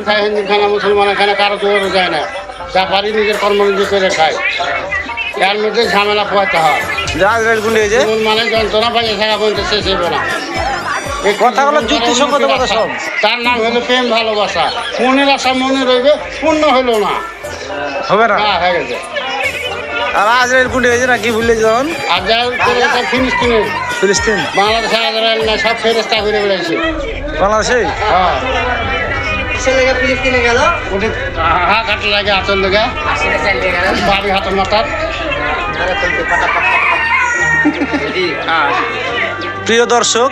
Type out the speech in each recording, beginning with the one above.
খায়, হিন্দু খানা মুসলমান খানা, কারো জোরে যায় না। যা পারি নিজের কর্ম নিজে করে খায়, এর মধ্যে ঝামেলা পোয়াতে হয়। আজরাইল গুন্ডি হয়েছে জীবন মানে যন্ত্রণা পাইয়ে থাকা পর্যন্ত শেষ হবে না। এই কথাগুলো যুক্তিসঙ্গত কথা সব। তার নাম হলো প্রেম ভালোবাসা। মনের আশা মনে রইবে, পূর্ণ হইল না, হবে না। হয়ে গেছে। আর আজরাইল গুন্ডি হয়েছে না কি বললে যখন আর যা করে গেছে ফিলিস্তিনে, ফিলিস্তিন বাংলাদেশে আজরাইল না, সব ফেরেস্তা ঘুরে বেড়াইছে। বাংলাদেশে হ্যাঁ, ফিলিস্তিনে গেল, ওটি হা কাটে লাগে, হাতের লেগে বাড়ি হাতের মাথার। প্রিয় দর্শক,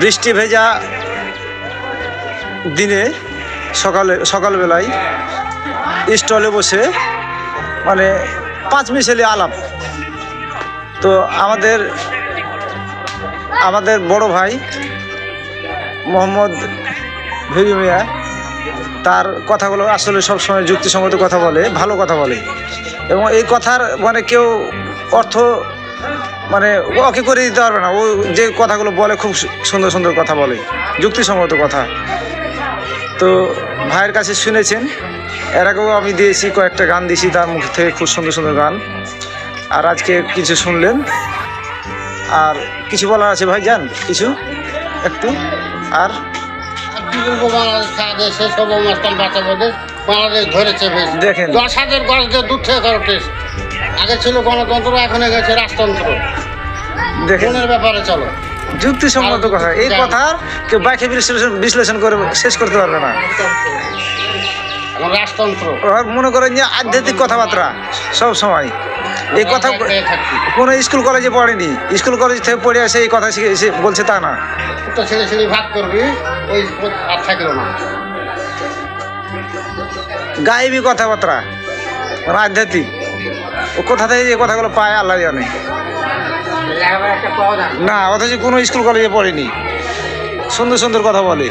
বৃষ্টি ভেজা দিনে সকালবেলায় স্টলে বসে মানে পাঁচ মিশালি আলাপ। তো আমাদের বড় ভাই মোহাম্মদ ভেরি মিয়া, তার কথাগুলো আসলে সবসময় যুক্তিসঙ্গত কথা বলে, ভালো কথা বলে, এবং এই কথার মানে কেউ অর্থ মানে ওকে করে দিতে পারবে না। ও যে কথাগুলো বলে খুব সুন্দর সুন্দর কথা বলে, যুক্তিসঙ্গত কথা। তো ভাইয়ের কাছে শুনেছেন, এর আগেও আমি দিয়েছি, কয়েকটা গান দিয়েছি তার মুখ থেকে, খুব সুন্দর সুন্দর গান। আর আজকে কিছু শুনলেন, আর কিছু বলার আছে ভাই, যান কিছু একটু। আর কি বলবো, বাংলাদেশ খাওয়া শেষ হবো, মাস্টার বাঁচাবো, বাংলাদেশ ধরেছে বেশ। দেখেন। 10,000 গজ দিয়ে দুধ থেকে করো টেস্ট। আগে ছিল গণতন্ত্র, এখন গেছে রাজতন্ত্র। দেখেন, কোনের ব্যাপারে চলো, যুক্তিসঙ্গত কথা। এই কথার কেউ ব্যাখ্যা বিশ্লেষণ করে শেষ করতে পারবে না। এখন রাজতন্ত্র। আর মনে করেন যে আধ্যাত্মিক কথাবার্তা সব সময় এই কথা কোনো স্কুল কলেজে পড়েনি, স্কুল কলেজ থেকে পড়ে আসে এই কথা শিখে এসে বলছে তা না। তো ছেলে ছেলে ভাগ করবি, ওই আর থাকলো না। গায়েবী কথাবার্তা, মানে আধ্যাত্মিক, ও কোথা থেকে এই কথাগুলো পায় আল্লাহ জানে না। অথচ কোনো স্কুল কলেজে পড়েনি, সুন্দর সুন্দর কথা বলে।